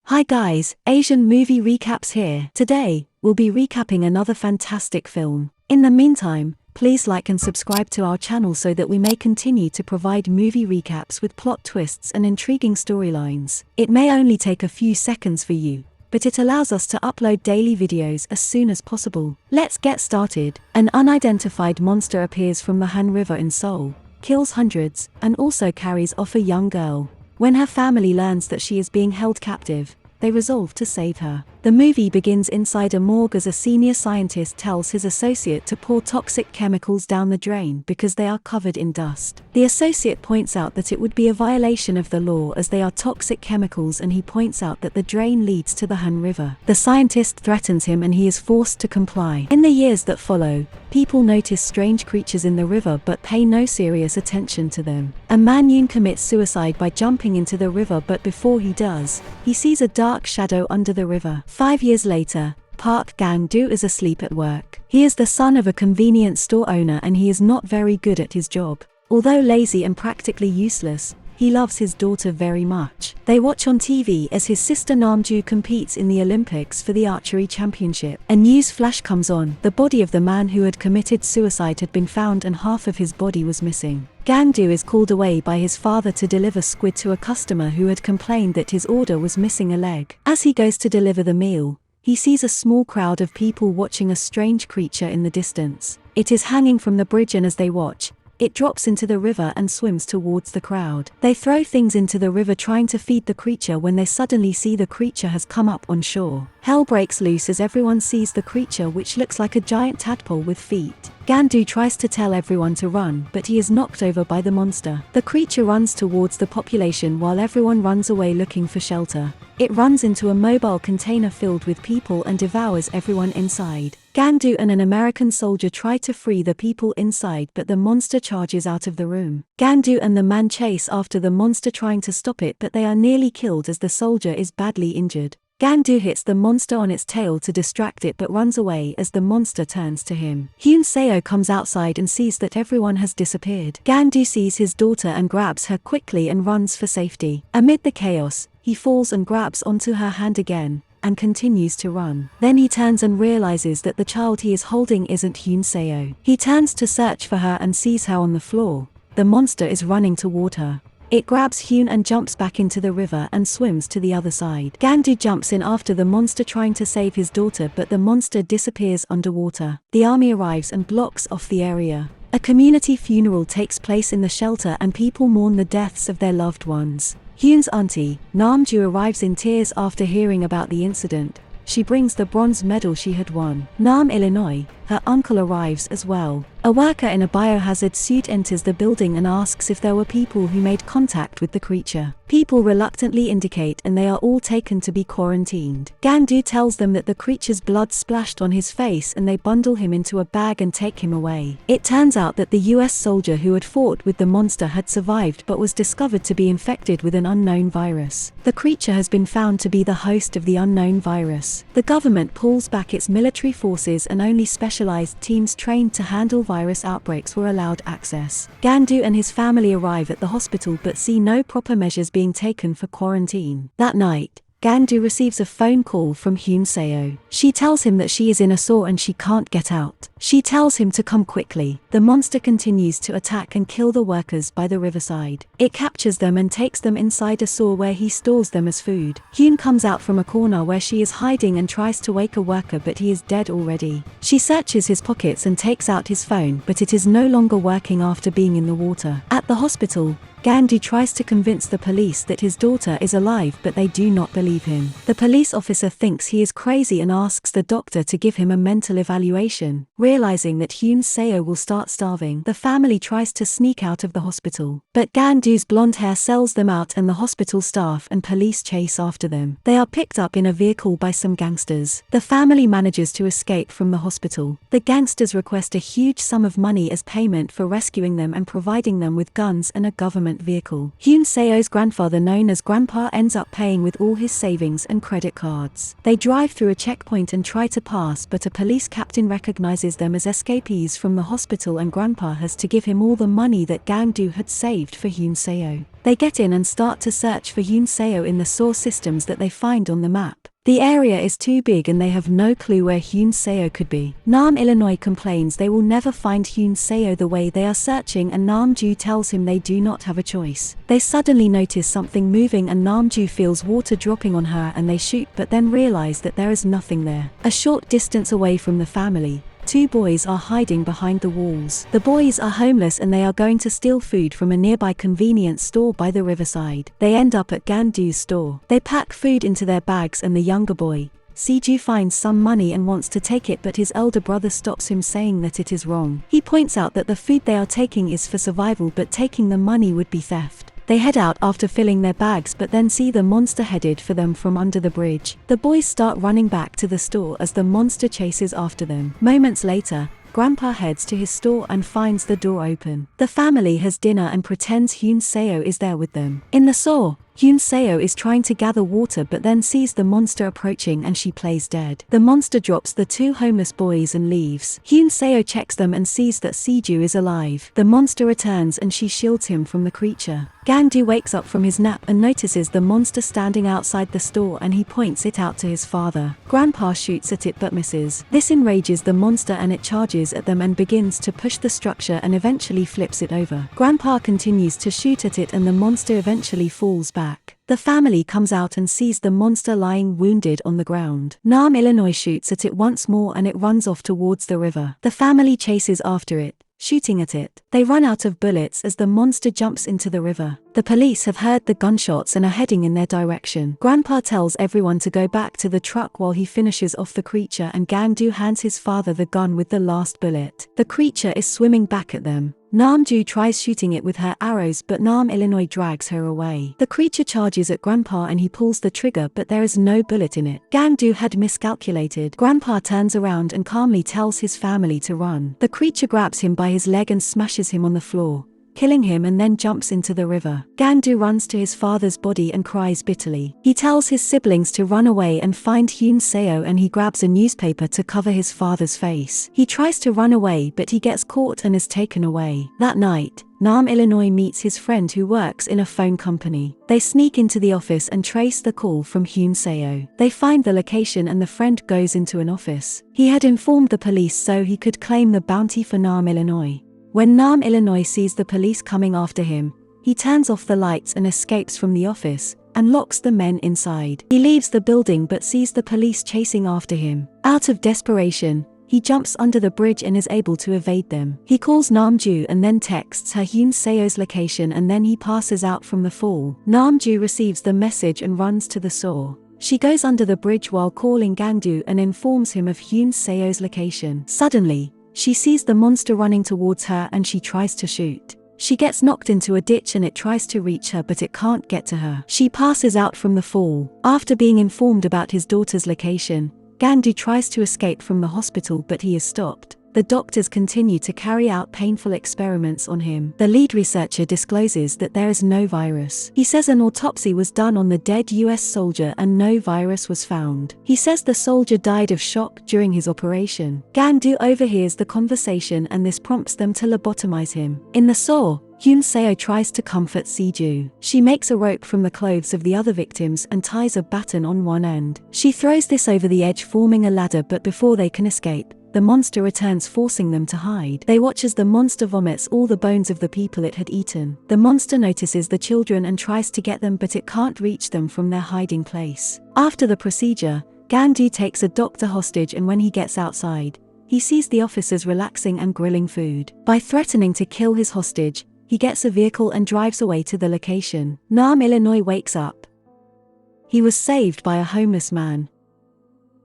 Hi guys, Asian movie recaps here. Today, we'll be recapping another fantastic film. In the meantime, please like and subscribe to our channel so that we may continue to provide movie recaps with plot twists and intriguing storylines. It may only take a few seconds for you, but it allows us to upload daily videos as soon as possible. Let's get started. An unidentified monster appears from the Han River in Seoul, kills hundreds, and also carries off a young girl. When her family learns that she is being held captive, they resolve to save her. The movie begins inside a morgue as a senior scientist tells his associate to pour toxic chemicals down the drain because they are covered in dust. The associate points out that it would be a violation of the law as they are toxic chemicals, and he points out that the drain leads to the Han River. The scientist threatens him and he is forced to comply. In the years that follow, people notice strange creatures in the river but pay no serious attention to them. A man Yoon commits suicide by jumping into the river, but before he does, he sees a dark shadow under the river. 5 years later, Park Gang-do is asleep at work. He is the son of a convenience store owner and he is not very good at his job. Although lazy and practically useless, he loves his daughter very much. They watch on TV as his sister Namju competes in the Olympics for the archery championship. A news flash comes on. The body of the man who had committed suicide had been found and half of his body was missing. Gang-do is called away by his father to deliver squid to a customer who had complained that his order was missing a leg. As he goes to deliver the meal, he sees a small crowd of people watching a strange creature in the distance. It is hanging from the bridge, and as they watch, it drops into the river and swims towards the crowd. They throw things into the river trying to feed the creature when they suddenly see the creature has come up on shore. Hell breaks loose as everyone sees the creature, which looks like a giant tadpole with feet. Gang-do tries to tell everyone to run, but he is knocked over by the monster. The creature runs towards the population while everyone runs away looking for shelter. It runs into a mobile container filled with people and devours everyone inside. Gang-do and an American soldier try to free the people inside, but the monster charges out of the room. Gang-do and the man chase after the monster trying to stop it, but they are nearly killed as the soldier is badly injured. Gang-do hits the monster on its tail to distract it but runs away as the monster turns to him. Hyun Seo comes outside and sees that everyone has disappeared. Gang-do sees his daughter and grabs her quickly and runs for safety. Amid the chaos, he falls and grabs onto her hand again, and continues to run. Then he turns and realizes that the child he is holding isn't Hyun Seo. He turns to search for her and sees her on the floor. The monster is running toward her. It grabs Hyun and jumps back into the river and swims to the other side. Gang-do jumps in after the monster trying to save his daughter, but the monster disappears underwater. The army arrives and blocks off the area. A community funeral takes place in the shelter and people mourn the deaths of their loved ones. Hyun's auntie, Namju, arrives in tears after hearing about the incident. She brings the bronze medal she had won. Nam, Illinois, her uncle arrives as well. A worker in a biohazard suit enters the building and asks if there were people who made contact with the creature. People reluctantly indicate and they are all taken to be quarantined. Gang-do tells them that the creature's blood splashed on his face and they bundle him into a bag and take him away. It turns out that the US soldier who had fought with the monster had survived but was discovered to be infected with an unknown virus. The creature has been found to be the host of the unknown virus. The government pulls back its military forces and only specialized teams trained to handle virus outbreaks were allowed access. Gang-do and his family arrive at the hospital but see no proper measures being taken for quarantine. That night, Gang-do receives a phone call from Hyun Seo. She tells him that she is in a saw and she can't get out. She tells him to come quickly. The monster continues to attack and kill the workers by the riverside. It captures them and takes them inside a saw where he stores them as food. Hyun comes out from a corner where she is hiding and tries to wake a worker, but he is dead already. She searches his pockets and takes out his phone, but it is no longer working after being in the water. At the hospital, Gang-do tries to convince the police that his daughter is alive, but they do not believe him. The police officer thinks he is crazy and asks the doctor to give him a mental evaluation. Realizing that Hyun Seo will start starving, the family tries to sneak out of the hospital. But Gang-do's blonde hair sells them out and the hospital staff and police chase after them. They are picked up in a vehicle by some gangsters. The family manages to escape from the hospital. The gangsters request a huge sum of money as payment for rescuing them and providing them with guns and a government vehicle. Hyun Seo's grandfather, known as Grandpa, ends up paying with all his savings and credit cards. They drive through a checkpoint and try to pass, but a police captain recognizes them as escapees from the hospital and Grandpa has to give him all the money that Gang-do had saved for Hyun Seo. They get in and start to search for Yoon Seo in the Seoul systems that they find on the map. The area is too big and they have no clue where Yoon Seo could be. Nam Illinois complains they will never find Yoon Seo the way they are searching, and Namju tells him they do not have a choice. They suddenly notice something moving and Namju feels water dropping on her and they shoot, but then realize that there is nothing there. A short distance away from the family, two boys are hiding behind the walls. The boys are homeless and they are going to steal food from a nearby convenience store by the riverside. They end up at Gandu's store. They pack food into their bags and the younger boy, Seju, finds some money and wants to take it, but his elder brother stops him, saying that it is wrong. He points out that the food they are taking is for survival, but taking the money would be theft. They head out after filling their bags, but then see the monster headed for them from under the bridge. The boys start running back to the store as the monster chases after them. Moments later, Grandpa heads to his store and finds the door open. The family has dinner and pretends Yoon Seo is there with them. In the store, Yoon Seo is trying to gather water but then sees the monster approaching and she plays dead. The monster drops the two homeless boys and leaves. Yoon Seo checks them and sees that Seju is alive. The monster returns and she shields him from the creature. Gangdu wakes up from his nap and notices the monster standing outside the store and he points it out to his father. Grandpa shoots at it but misses. This enrages the monster and it charges at them and begins to push the structure and eventually flips it over. Grandpa continues to shoot at it and the monster eventually falls back. The family comes out and sees the monster lying wounded on the ground. Nam Illinois shoots at it once more and it runs off towards the river. The family chases after it, shooting at it. They run out of bullets as the monster jumps into the river. The police have heard the gunshots and are heading in their direction. Grandpa tells everyone to go back to the truck while he finishes off the creature, and Gangdu hands his father the gun with the last bullet. The creature is swimming back at them. Namju tries shooting it with her arrows but Nam Illinois drags her away. The creature charges at Grandpa and he pulls the trigger but there is no bullet in it. Gangdu had miscalculated. Grandpa turns around and calmly tells his family to run. The creature grabs him by his leg and smashes him on the floor, killing him, and then jumps into the river. Gangdu runs to his father's body and cries bitterly. He tells his siblings to run away and find Yoon Seo, and he grabs a newspaper to cover his father's face. He tries to run away but he gets caught and is taken away. That night, Nam Illinois meets his friend who works in a phone company. They sneak into the office and trace the call from Yoon Seo. They find the location and the friend goes into an office. He had informed the police so he could claim the bounty for Nam Illinois. When Nam Illinois sees the police coming after him, he turns off the lights and escapes from the office, and locks the men inside. He leaves the building but sees the police chasing after him. Out of desperation, he jumps under the bridge and is able to evade them. He calls Namju and then texts her Yoon Seo's location, and then he passes out from the fall. Namju receives the message and runs to the shore. She goes under the bridge while calling Gangdu and informs him of Yoon Seo's location. Suddenly, she sees the monster running towards her and she tries to shoot. She gets knocked into a ditch and it tries to reach her but it can't get to her. She passes out from the fall. After being informed about his daughter's location, Gangdu tries to escape from the hospital but he is stopped. The doctors continue to carry out painful experiments on him. The lead researcher discloses that there is no virus. He says an autopsy was done on the dead US soldier and no virus was found. He says the soldier died of shock during his operation. Gangdu overhears the conversation and this prompts them to lobotomize him. In the saw, Yoon Seo tries to comfort Seju. She makes a rope from the clothes of the other victims and ties a baton on one end. She throws this over the edge, forming a ladder, but before they can escape, the monster returns, forcing them to hide. They watch as the monster vomits all the bones of the people it had eaten. The monster notices the children and tries to get them but it can't reach them from their hiding place. After the procedure, Gangdu takes a doctor hostage, and when he gets outside, he sees the officers relaxing and grilling food. By threatening to kill his hostage, he gets a vehicle and drives away to the location. Nam Illinois wakes up. He was saved by a homeless man.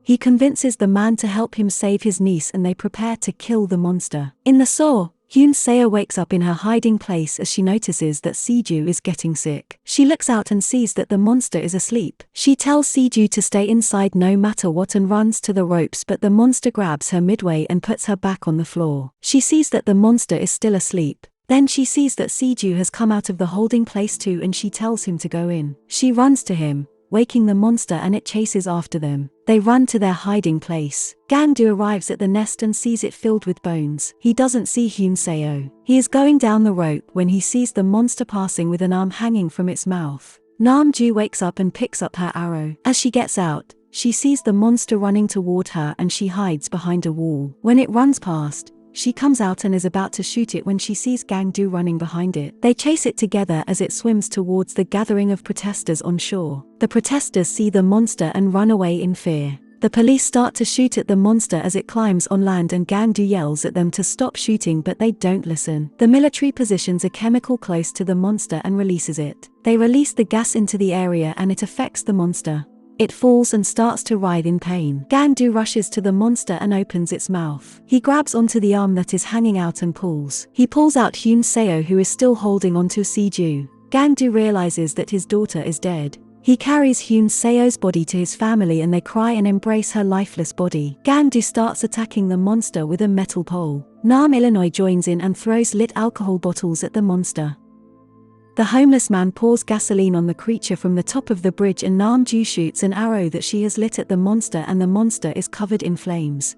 He convinces the man to help him save his niece and they prepare to kill the monster. In the saw, Yoon Seo wakes up in her hiding place as she notices that Seju is getting sick. She looks out and sees that the monster is asleep. She tells Seju to stay inside no matter what and runs to the ropes, but the monster grabs her midway and puts her back on the floor. She sees that the monster is still asleep. Then she sees that Seju has come out of the holding place too and she tells him to go in. She runs to him, waking the monster, and it chases after them. They run to their hiding place. Gang-do arrives at the nest and sees it filled with bones. He doesn't see Hyun Seo. He is going down the rope when he sees the monster passing with an arm hanging from its mouth. Nam-ju wakes up and picks up her arrow. As she gets out, she sees the monster running toward her and she hides behind a wall. When it runs past, she comes out and is about to shoot it when she sees Gang-do running behind it. They chase it together as it swims towards the gathering of protesters on shore. The protesters see the monster and run away in fear. The police start to shoot at the monster as it climbs on land, and Gang-do yells at them to stop shooting, but they don't listen. The military positions a chemical close to the monster and releases it. They release the gas into the area and it affects the monster. It falls and starts to writhe in pain. Gang-do rushes to the monster and opens its mouth. He grabs onto the arm that is hanging out and pulls. He pulls out Hyun Seo, who is still holding onto Seo. Gang-do realizes that his daughter is dead. He carries Hyun Seo's body to his family and they cry and embrace her lifeless body. Gang-do starts attacking the monster with a metal pole. Nam Illinois joins in and throws lit alcohol bottles at the monster. The homeless man pours gasoline on the creature from the top of the bridge, and Nam-ju shoots an arrow that she has lit at the monster, and the monster is covered in flames.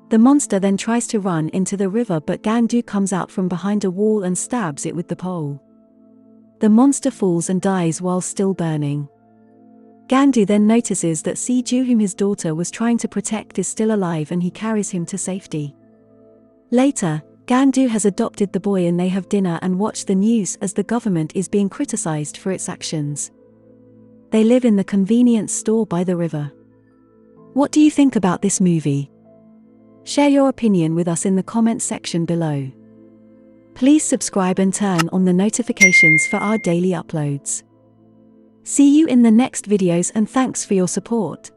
The monster then tries to run into the river, but Gang-do comes out from behind a wall and stabs it with the pole. The monster falls and dies while still burning. Gang-do then notices that Seo, whom his daughter was trying to protect, is still alive, and he carries him to safety. Later, Gang-do has adopted the boy and they have dinner and watch the news as the government is being criticized for its actions. They live in the convenience store by the river. What do you think about this movie? Share your opinion with us in the comments section below. Please subscribe and turn on the notifications for our daily uploads. See you in the next videos and thanks for your support.